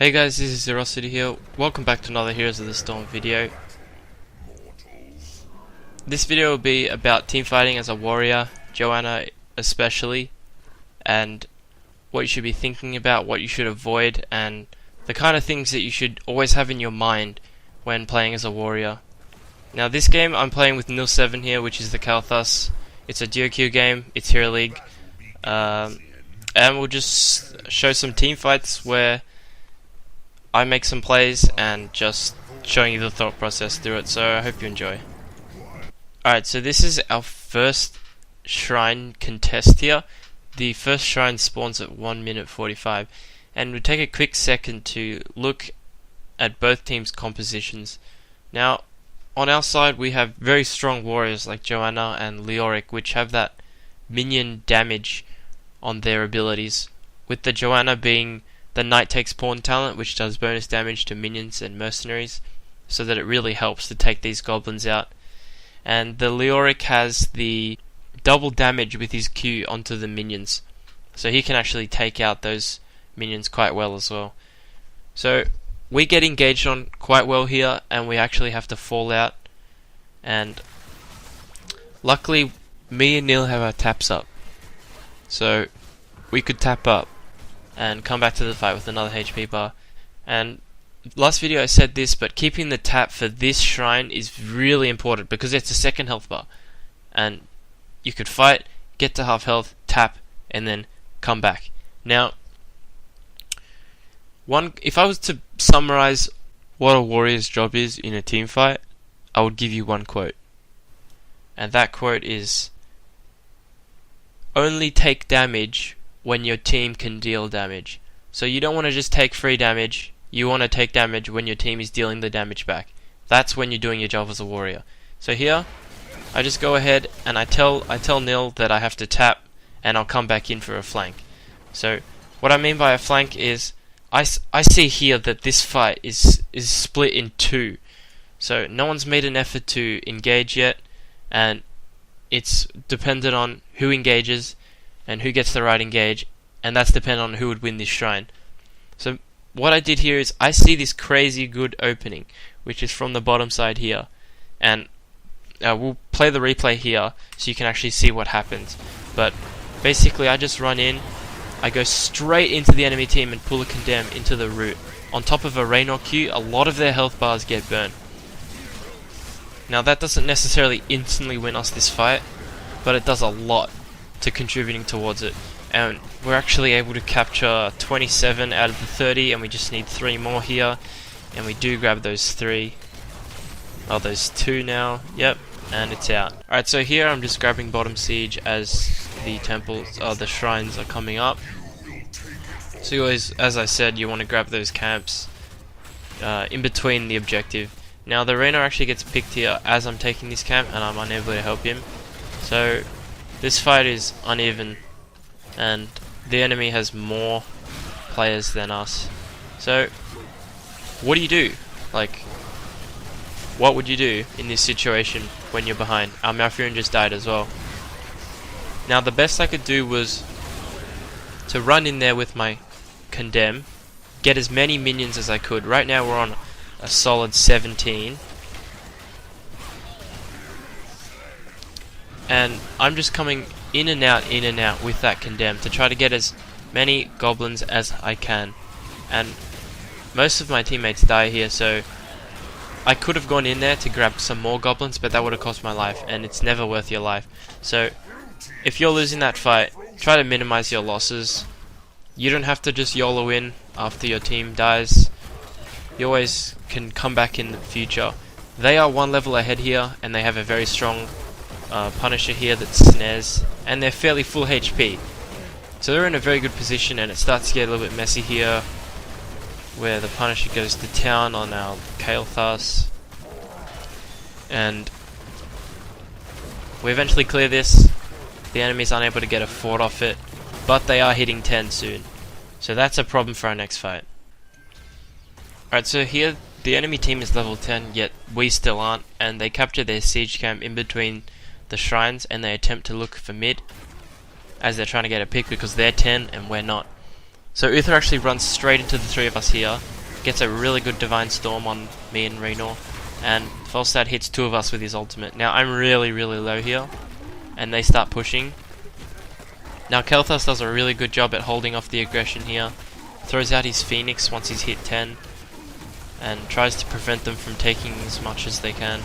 Hey guys, this is Zerosity here. Welcome back to another Heroes of the Storm video. This video will be about team fighting as a warrior, Johanna especially, and what you should be thinking about, what you should avoid, and the kind of things that you should always have in your mind when playing as a warrior. Now this game I'm playing with Nil7 here, which is the Kalthus. It's a duo queue game, it's Hero League, and we'll just show some team fights where I make some plays and just showing you the thought process through it, so I hope you enjoy. Alright, so this is our first shrine contest here. The first shrine spawns at 1 minute 45, and we'll take a quick second to look at both teams' compositions. Now, on our side we have very strong warriors like Johanna and Leoric, which have that minion damage on their abilities, with the Johanna being the Knight Takes Pawn talent, which does bonus damage to minions and mercenaries, so that it really helps to take these goblins out. And the Leoric has the double damage with his Q onto the minions, so he can actually take out those minions quite well as well. So we get engaged on quite well here, and we actually have to fall out. And luckily, me and Neil have our taps up, so we could tap up and come back to the fight with another HP bar. And last video I said this, but keeping the tap for this shrine is really important because it's a second health bar, and you could fight, get to half health, tap, and then come back. Now, if I was to summarize what a warrior's job is in a team fight, I would give you one quote, and that quote is: only take damage when your team can deal damage. So you don't want to just take free damage, you want to take damage when your team is dealing the damage back. That's when you're doing your job as a warrior. So here, I just go ahead and I tell Nil that I have to tap, and I'll come back in for a flank. So what I mean by a flank is, I see here that this fight is split in two. So no one's made an effort to engage yet, and it's dependent on who engages and who gets the right engage, and that's dependent on who would win this shrine. So what I did here is I see this crazy good opening, which is from the bottom side here, and we'll play the replay here so you can actually see what happens. But basically I just run in, I go straight into the enemy team and pull a condemn into the root. On top of a Raynor Q, a lot of their health bars get burned. Now that doesn't necessarily instantly win us this fight, but it does a lot to contributing towards it, and we're actually able to capture 27 out of the 30, and we just need 3 more here, and we do grab those 3. Oh, those 2 now, yep, and it's out. Alright, so here I'm just grabbing bottom siege as the temples, the shrines are coming up. So you always, as I said, you want to grab those camps in between the objective. Now the Raynor actually gets picked here as I'm taking this camp, and I'm unable to help him. So this fight is uneven, and the enemy has more players than us. So what do you do? Like, what would you do in this situation when you're behind? Our Malfurion just died as well. Now the best I could do was to run in there with my condemn, get as many minions as I could. Right now we're on a solid 17. And I'm just coming in and out with that condemn to try to get as many goblins as I can. And most of my teammates die here, so I could have gone in there to grab some more goblins, but that would have cost my life, and it's never worth your life. So if you're losing that fight, try to minimize your losses. You don't have to just YOLO in after your team dies. You always can come back in the future. They are 1 level ahead here, and they have a very strong Punisher here that snares, and they're fairly full HP. So they're in a very good position, and it starts to get a little bit messy here, where the Punisher goes to town on our Kalthus, and we eventually clear this. The enemy's unable to get a fort off it, but they are hitting 10 soon, so that's a problem for our next fight. Alright, so here the enemy team is level 10, yet we still aren't, and they capture their siege camp in between the shrines, and they attempt to look for mid as they're trying to get a pick because they're 10 and we're not. So Uther actually runs straight into the 3 of us here, gets a really good Divine Storm on me and Raynor, and Falstad hits 2 of us with his ultimate. Now I'm really low here, and they start pushing. Now Kel'Thas does a really good job at holding off the aggression here, throws out his Phoenix once he's hit 10, and tries to prevent them from taking as much as they can.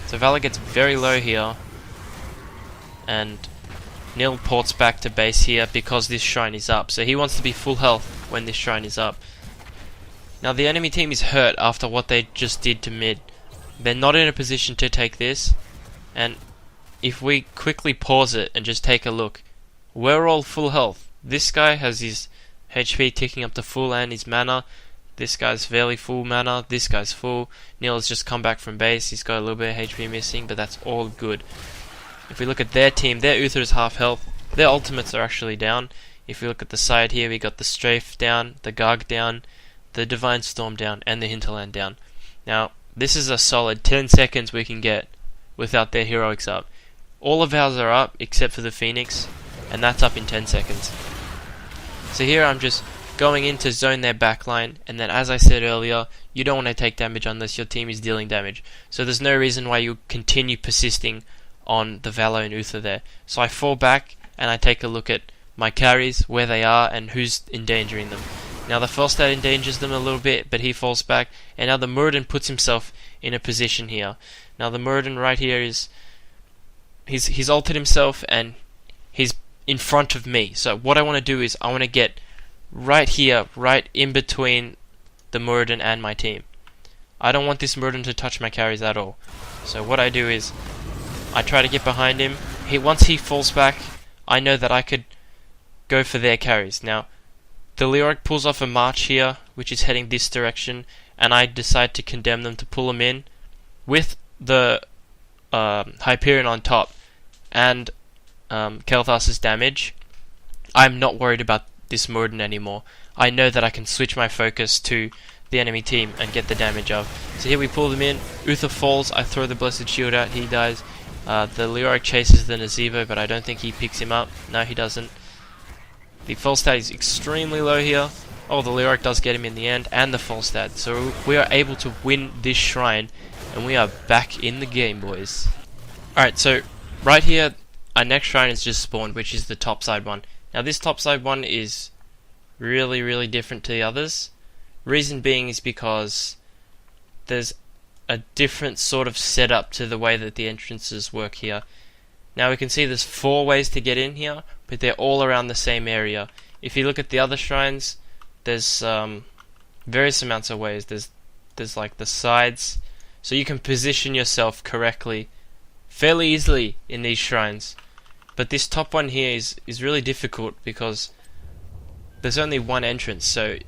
So Valor gets very low here, and Nil ports back to base here because this shrine is up. So he wants to be full health when this shrine is up. Now the enemy team is hurt after what they just did to mid. They're not in a position to take this, and if we quickly pause it and just take a look, we're all full health. This guy has his HP ticking up to full and his mana. This guy's fairly full mana, this guy's full. Neil has just come back from base, he's got a little bit of HP missing, but that's all good. If we look at their team, their Uther is half health, their ultimates are actually down. If we look at the side here, we got the Strafe down, the Garg down, the Divine Storm down, and the Hinterland down. Now, this is a solid 10 seconds we can get without their heroics up. All of ours are up, except for the Phoenix, and that's up in 10 seconds. So here I'm just going in to zone their backline, and then as I said earlier, you don't want to take damage unless your team is dealing damage. So there's no reason why you continue persisting on the Valo and Uther there. So I fall back and I take a look at my carries, where they are, and who's endangering them. Now the Falstad endangers them a little bit, but he falls back, and now the Muradin puts himself in a position here. Now the Muradin right here is he's altered himself and he's in front of me. So what I want to do is I want to get right here, right in between the Muradin and my team. I don't want this Muradin to touch my carries at all. So what I do is I try to get behind him. Once he falls back, I know that I could go for their carries. Now the Leoric pulls off a march here, which is heading this direction, and I decide to condemn them to pull him in with the Hyperion on top and Kel'Thas's damage. I'm not worried about this Muradin anymore. I know that I can switch my focus to the enemy team and get the damage of. So here we pull them in, Uther falls, I throw the Blessed Shield out, he dies. The Leoric chases the Nazeebo, but I don't think he picks him up. No, he doesn't. The Falstad is extremely low here. Oh, the Leoric does get him in the end, and the Falstad. So we are able to win this shrine, and we are back in the game, boys. Alright, so right here, our next shrine is just spawned, which is the topside one. Now this topside one is really different to the others. Reason being is because there's a different sort of setup to the way that the entrances work here. Now we can see there's 4 ways to get in here, but they're all around the same area. If you look at the other shrines, there's various amounts of ways. There's like the sides, so you can position yourself correctly fairly easily in these shrines. But this top one here is really difficult because there's only one entrance, so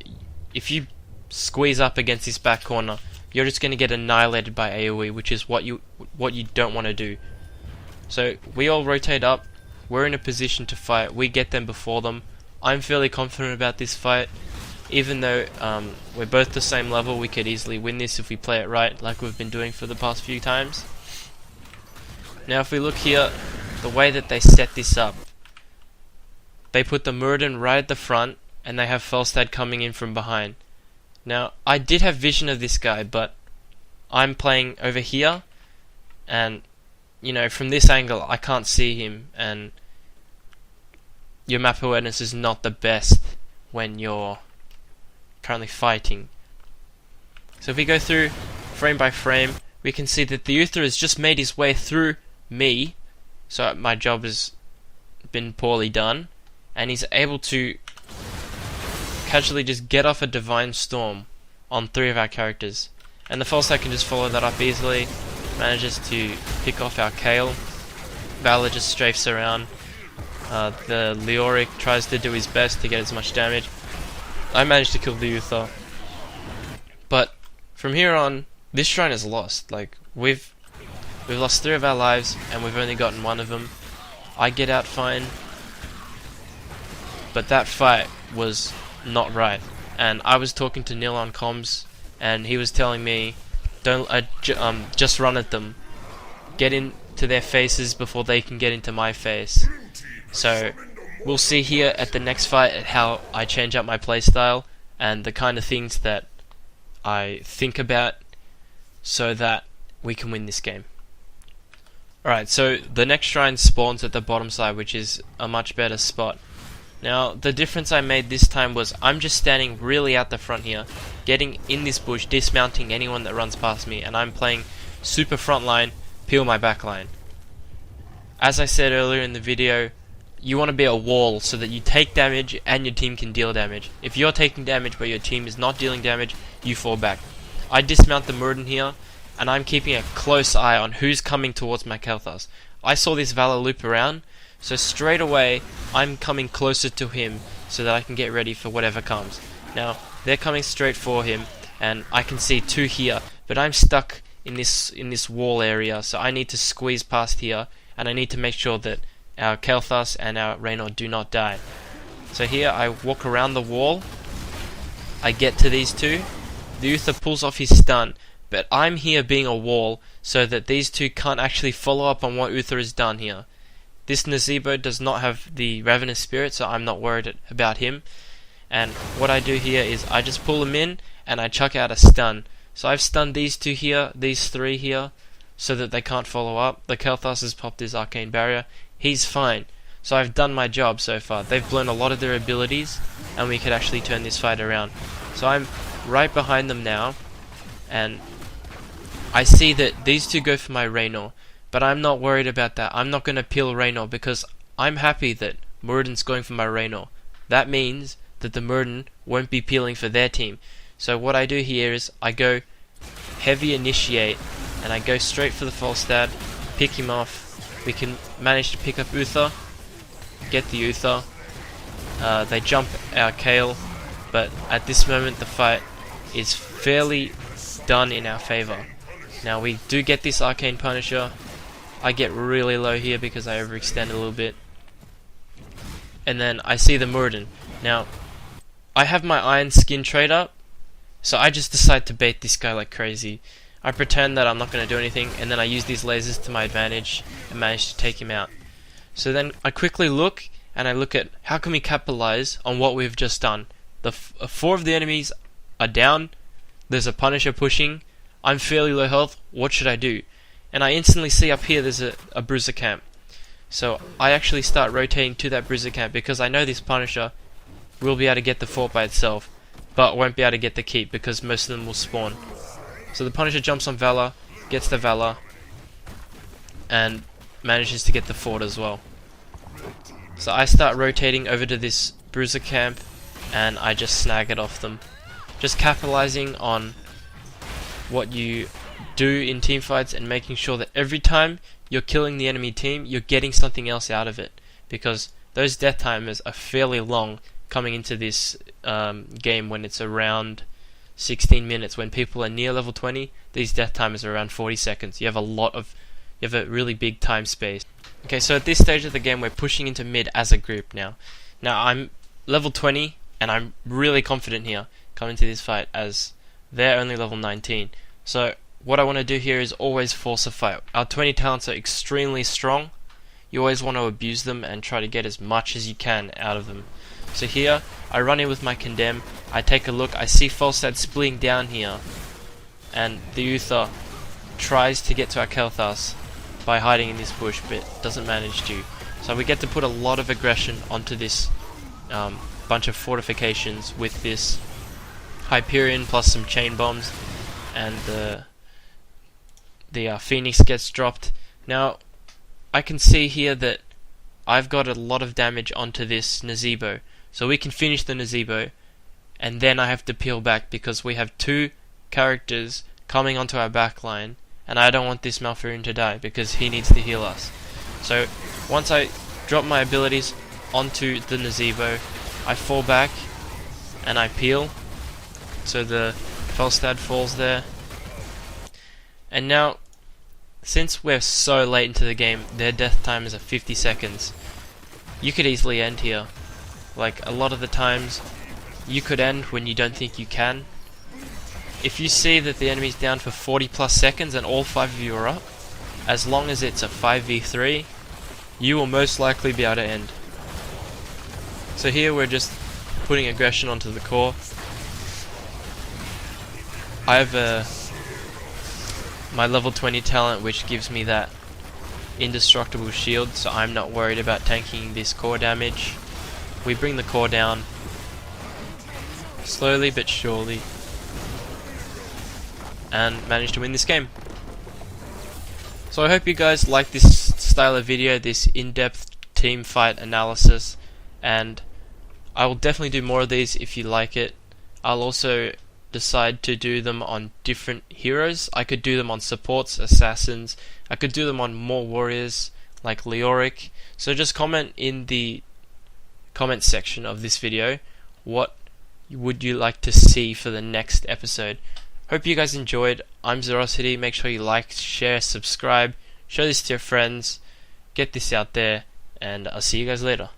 if you squeeze up against this back corner, you're just going to get annihilated by AoE, which is what you don't want to do. So we all rotate up, we're in a position to fight, we get them before them. I'm fairly confident about this fight, even though we're both the same level. We could easily win this if we play it right, like we've been doing for the past few times. Now if we look here, the way that they set this up, they put the Muradin right at the front, and they have Falstad coming in from behind. Now I did have vision of this guy, but I'm playing over here, and you know, from this angle I can't see him, and your map awareness is not the best when you're currently fighting. So if we go through frame by frame, we can see that the Uther has just made his way through me, so my job has been poorly done, and he's able to casually just get off a Divine Storm on 3 of our characters, and the Falstad can just follow that up easily, manages to pick off our Kale. Valor just strafes around. The Leoric tries to do his best to get as much damage. I managed to kill the Uther, but from here on, this shrine is lost. Like we've lost 3 of our lives, and we've only gotten 1 of them. I get out fine, but that fight was not right. And I was talking to Neil on comms, and he was telling me, "Don't just run at them, get into their faces before they can get into my face." So we'll see here at the next fight how I change up my playstyle and the kind of things that I think about so that we can win this game. Alright, so the next shrine spawns at the bottom side, which is a much better spot. Now, the difference I made this time was I'm just standing really out the front here, getting in this bush, dismounting anyone that runs past me, and I'm playing super front line, peel my back line. As I said earlier in the video, you want to be a wall so that you take damage and your team can deal damage. If you're taking damage but your team is not dealing damage, you fall back. I dismount the Muradin here, and I'm keeping a close eye on who's coming towards my Kel'Thas. I saw this Valor loop around, so straight away I'm coming closer to him so that I can get ready for whatever comes. Now, they're coming straight for him, and I can see two here, but I'm stuck in this wall area, so I need to squeeze past here, and I need to make sure that our Kel'Thas and our Raynor do not die. So here I walk around the wall, I get to these two, the Uther pulls off his stun, but I'm here being a wall so that these two can't actually follow up on what Uther has done here. This Nazebo does not have the Ravenous Spirit, so I'm not worried about him. And what I do here is I just pull him in and I chuck out a stun. So I've stunned these two here, these three here, so that they can't follow up. The Kel'Thas has popped his Arcane Barrier. He's fine. So I've done my job so far. They've blown a lot of their abilities, and we could actually turn this fight around. So I'm right behind them now, and I see that these two go for my Raynor, but I'm not worried about that. I'm not going to peel Raynor because I'm happy that Muradin's going for my Raynor. That means that the Muradin won't be peeling for their team. So what I do here is I go heavy initiate, and I go straight for the Falstad, pick him off. We can manage to pick up Uther, get the Uther. They jump our Kale, but at this moment the fight is fairly done in our favor. Now we do get this Arcane Punisher. I get really low here because I overextend a little bit. And then I see the Muradin. Now, I have my Iron Skin trade up, so I just decide to bait this guy like crazy. I pretend that I'm not going to do anything, and then I use these lasers to my advantage and manage to take him out. So then I quickly look, and I look at how can we capitalize on what we've just done. The four of the enemies are down, there's a Punisher pushing, I'm fairly low health, what should I do? And I instantly see up here there's a Bruiser camp. So I actually start rotating to that Bruiser camp because I know this Punisher will be able to get the fort by itself, but won't be able to get the keep because most of them will spawn. So the Punisher jumps on Valor, gets the Valor, and manages to get the fort as well. So I start rotating over to this Bruiser camp, and I just snag it off them. Just capitalizing on what you do in team fights and making sure that every time you're killing the enemy team, you're getting something else out of it. Because those death timers are fairly long coming into this game when it's around 16 minutes. When people are near level 20, these death timers are around 40 seconds. You have a really big time space. Okay, so at this stage of the game, we're pushing into mid as a group now. Now I'm level 20, and I'm really confident here coming to this fight as they're only level 19. So what I want to do here is always force a fight. Our 20 talents are extremely strong. You always want to abuse them and try to get as much as you can out of them. So here, I run in with my Condemn, I take a look, I see Falstad splitting down here, and the Uther tries to get to our Kel'Thas by hiding in this bush, but doesn't manage to. So we get to put a lot of aggression onto this bunch of fortifications with this Hyperion plus some chain bombs, and the Phoenix gets dropped. Now, I can see here that I've got a lot of damage onto this Nazebo, so we can finish the Nazebo, and then I have to peel back because we have two characters coming onto our backline, and I don't want this Malfurion to die because he needs to heal us. So once I drop my abilities onto the Nazebo, I fall back and I peel, so the Falstad falls there. And now, since we're so late into the game, their death time is at 50 seconds. You could easily end here. Like, a lot of the times, you could end when you don't think you can. If you see that the enemy's down for 40 plus seconds and all 5 of you are up, as long as it's a 5v3, you will most likely be able to end. So here we're just putting aggression onto the core. I have my level 20 talent, which gives me that indestructible shield, so I'm not worried about tanking this core damage. We bring the core down slowly but surely and manage to win this game. So I hope you guys like this style of video, this in-depth team fight analysis, and I will definitely do more of these if you like it. I'll also decide to do them on different heroes. I could do them on supports, assassins, I could do them on more warriors like Leoric. So just comment in the comment section of this video what would you like to see for the next episode. Hope you guys enjoyed. I'm Zerosity. Make sure you like, share, subscribe, show this to your friends, get this out there, and I'll see you guys later.